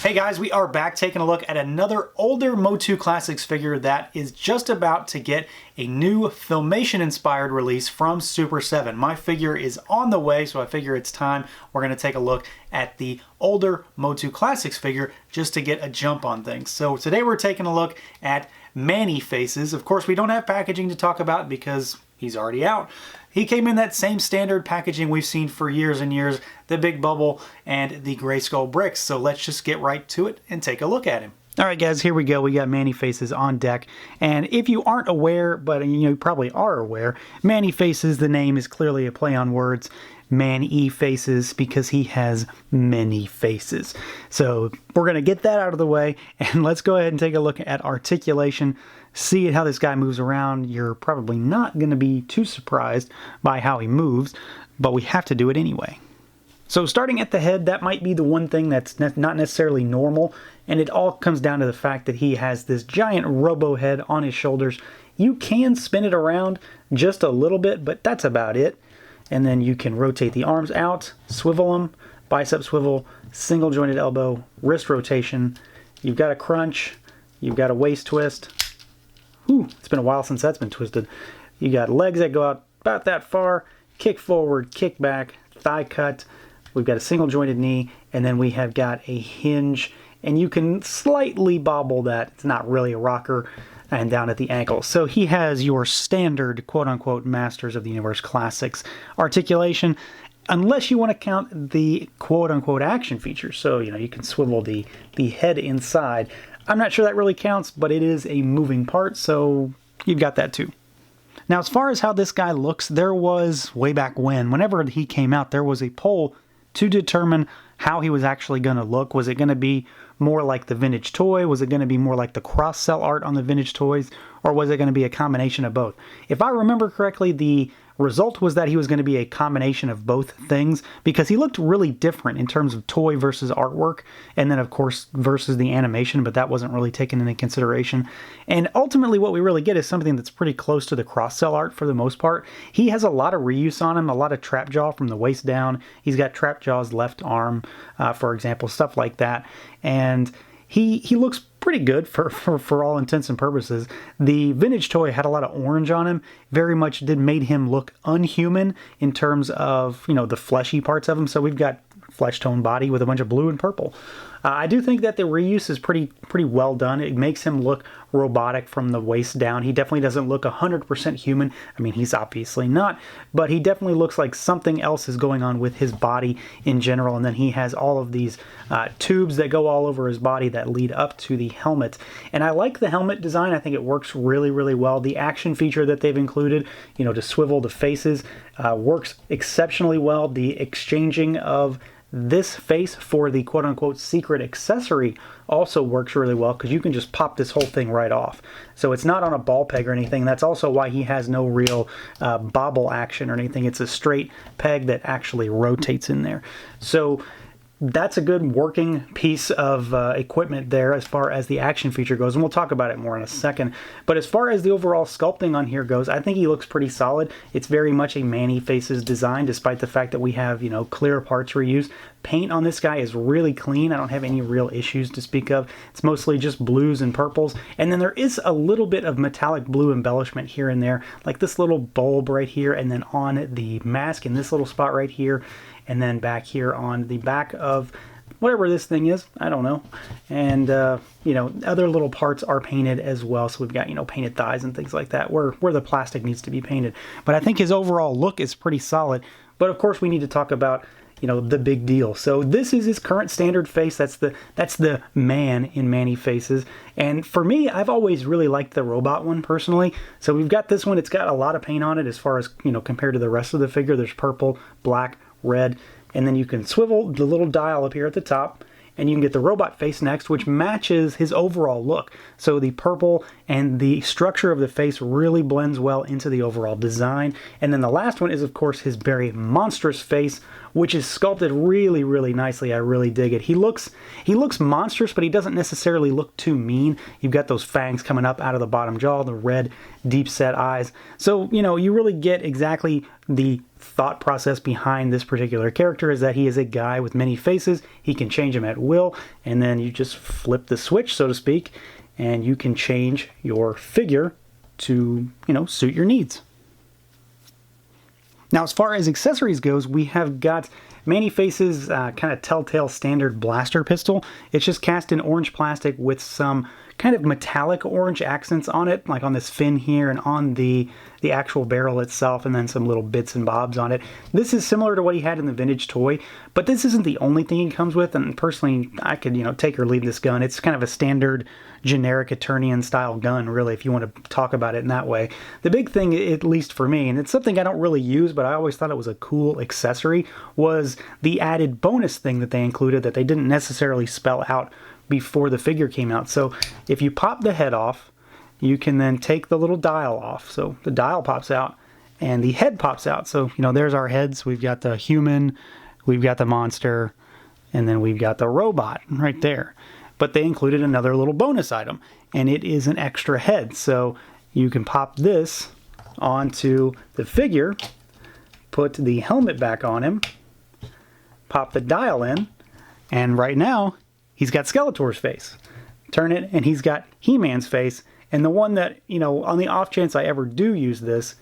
Hey guys, we are back taking a look at another older Motu Classics figure that is just about to get a new Filmation-inspired release from Super 7. My figure is on the way, so I figure it's time we're going to take a look at the older Motu Classics figure just to get a jump on things. So today we're taking a look at Man-E-Faces. Of course, we don't have packaging to talk about because he's already out. He came in that same standard packaging we've seen for years and years, the big bubble and the Grayskull bricks. So let's just get right to it and take a look at him. All right, guys, here we go. We got Man-E-Faces on deck. And if you aren't aware, but you probably are aware, Man-E-Faces, the name is clearly a play on words. Man-E-Faces because he has many faces. So we're going to get that out of the way and let's go ahead and take a look at Articulation. See how this guy moves around. You're probably not going to be too surprised by how he moves, but we have to do it anyway. So starting at the head, that might be the one thing that's not necessarily normal, and it all comes down to the fact that he has this giant robo head on his shoulders. You can spin it around just a little bit, but that's about it. And then you can rotate the arms out, swivel them, bicep swivel, single jointed elbow, wrist rotation. You've got a crunch, you've got a waist twist. Whew, it's been a while since that's been twisted. You got legs that go out about that far, kick forward, kick back, thigh cut. We've got a single jointed knee, and then we have got a hinge, and you can slightly bobble that. It's not really a rocker, and down at the ankle. So he has your standard quote-unquote Masters of the Universe Classics articulation, unless you want to count the quote-unquote action features. So, you can swivel the head inside. I'm not sure that really counts, but it is a moving part, so you've got that too. Now, as far as how this guy looks, there was, way back whenever he came out, there was a poll to determine how he was actually going to look. Was it going to be more like the vintage toy? Was it going to be more like the cross-sell art on the vintage toys? Or was it going to be a combination of both? If I remember correctly, the result was that he was going to be a combination of both things because he looked really different in terms of toy versus artwork, and then of course versus the animation, but that wasn't really taken into consideration. And ultimately what we really get is something that's pretty close to the cross-sell art for the most part. He has a lot of reuse on him, a lot of trap jaw from the waist down. He's got trap jaw's left arm, for example, stuff like that. And he looks pretty good for all intents and purposes. The vintage toy had a lot of orange on him, very much made him look unhuman in terms of, the fleshy parts of him. So we've got flesh tone body with a bunch of blue and purple. I do think that the reuse is pretty well done. It makes him look robotic from the waist down. He definitely doesn't look 100% human. I mean, he's obviously not, but he definitely looks like something else is going on with his body in general. And then he has all of these tubes that go all over his body that lead up to the helmet. And I like the helmet design. I think it works really, really well. The action feature that they've included, to swivel the faces, works exceptionally well. The exchanging of this face for the quote-unquote secret accessory also works really well because you can just pop this whole thing right off. So it's not on a ball peg or anything. That's also why he has no real bobble action or anything. It's a straight peg that actually rotates in there. So that's a good working piece of equipment there as far as the action feature goes, and we'll talk about it more in a second. But as far as the overall sculpting on here goes, I think he looks pretty solid. It's very much a Man-E-Faces design, despite the fact that we have, clear parts reused. Paint on this guy is really clean. I don't have any real issues to speak of. It's mostly just blues and purples, and then there is a little bit of metallic blue embellishment here and there, like this little bulb right here, and then on the mask in this little spot right here, and then back here on the back of whatever this thing is, I don't know. And, other little parts are painted as well. So we've got, painted thighs and things like that where the plastic needs to be painted. But I think his overall look is pretty solid. But of course we need to talk about, the big deal. So this is his current standard face. That's the man in Man-E-Faces. And for me, I've always really liked the robot one personally. So we've got this one. It's got a lot of paint on it as far as, compared to the rest of the figure. There's purple, black, red, and then you can swivel the little dial up here at the top, and you can get the robot face next, which matches his overall look. So the purple and the structure of the face really blends well into the overall design. And then the last one is, of course, his very monstrous face, which is sculpted really, really nicely. I really dig it. He looks monstrous, but he doesn't necessarily look too mean. You've got those fangs coming up out of the bottom jaw, the red, deep-set eyes. So, you really get exactly the thought process behind this particular character is that he is a guy with many faces. He can change them at will, and then you just flip the switch, so to speak, and you can change your figure to, suit your needs. Now, as far as accessories goes, we have got Man-E-Face's kind of telltale standard blaster pistol. It's just cast in orange plastic with some kind of metallic orange accents on it, like on this fin here and on the actual barrel itself, and then some little bits and bobs on it. This is similar to what he had in the vintage toy, but this isn't the only thing he comes with, and personally, I could, take or leave this gun. It's kind of a standard generic Eternian style gun, really, if you want to talk about it in that way. The big thing, at least for me, and it's something I don't really use, but I always thought it was a cool accessory, was the added bonus thing that they included that they didn't necessarily spell out before the figure came out. So if you pop the head off, you can then take the little dial off. So the dial pops out and the head pops out. So, there's our heads. We've got the human, we've got the monster, and then we've got the robot right there. But they included another little bonus item, and it is an extra head. So you can pop this onto the figure, put the helmet back on him, pop the dial in, and right now, he's got Skeletor's face. Turn it, and he's got He-Man's face. And the one that, on the off chance I ever do use this,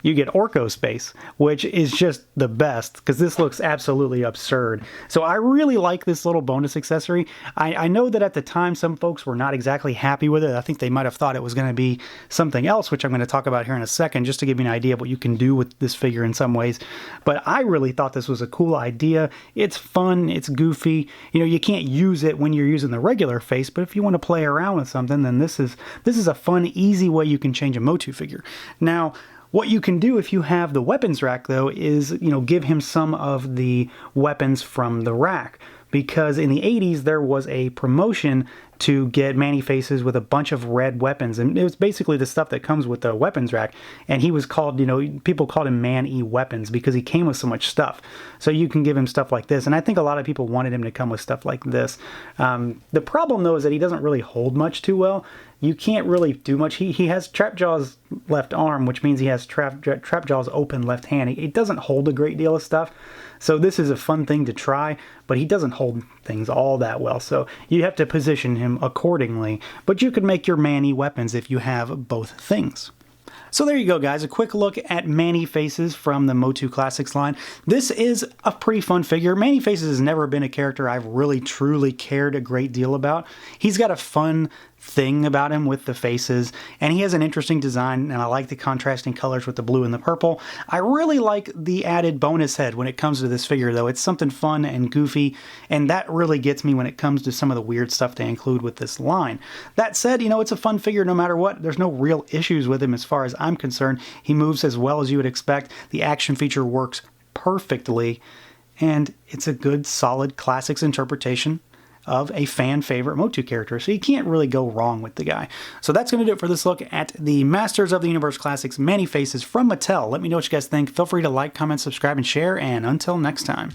you get Orko's face, which is just the best, because this looks absolutely absurd. So I really like this little bonus accessory. I know that at the time some folks were not exactly happy with it. I think they might have thought it was going to be something else, which I'm going to talk about here in a second, just to give you an idea of what you can do with this figure in some ways. But I really thought this was a cool idea. It's fun, it's goofy. You can't use it when you're using the regular face, but if you want to play around with something, then this is a fun, easy way you can change a Motu figure. Now, what you can do if you have the weapons rack, though, is, give him some of the weapons from the rack. Because in the 80s, there was a promotion to get Man-E-Faces with a bunch of red weapons. And it was basically the stuff that comes with the weapons rack. And he was called, people called him Man-E-Weapons because he came with so much stuff. So you can give him stuff like this. And I think a lot of people wanted him to come with stuff like this. The problem, though, is that he doesn't really hold much too well. You can't really do much. He has Trapjaw's left arm, which means he has Trapjaw's open left hand. He doesn't hold a great deal of stuff. So this is a fun thing to try, but he doesn't hold things all that well. So you have to position him accordingly. But you can make your Man-E-Weapons if you have both things. So there you go, guys. A quick look at Man-E-Faces from the Motu Classics line. This is a pretty fun figure. Man-E-Faces has never been a character I've really, truly cared a great deal about. He's got a fun thing about him with the faces, and he has an interesting design, and I like the contrasting colors with the blue and the purple. I really like the added bonus head when it comes to this figure, though. It's something fun and goofy, and that really gets me when it comes to some of the weird stuff they include with this line. That said, it's a fun figure no matter what. There's no real issues with him as far as I'm concerned. He moves as well as you would expect. The action feature works perfectly, and it's a good, solid classics interpretation of a fan favorite Motu character, so you can't really go wrong with the guy. So that's going to do it for this look at the Masters of the Universe Classics Man-E-Faces from Mattel. Let me know what you guys think. Feel free to like, comment, subscribe, and share, and until next time.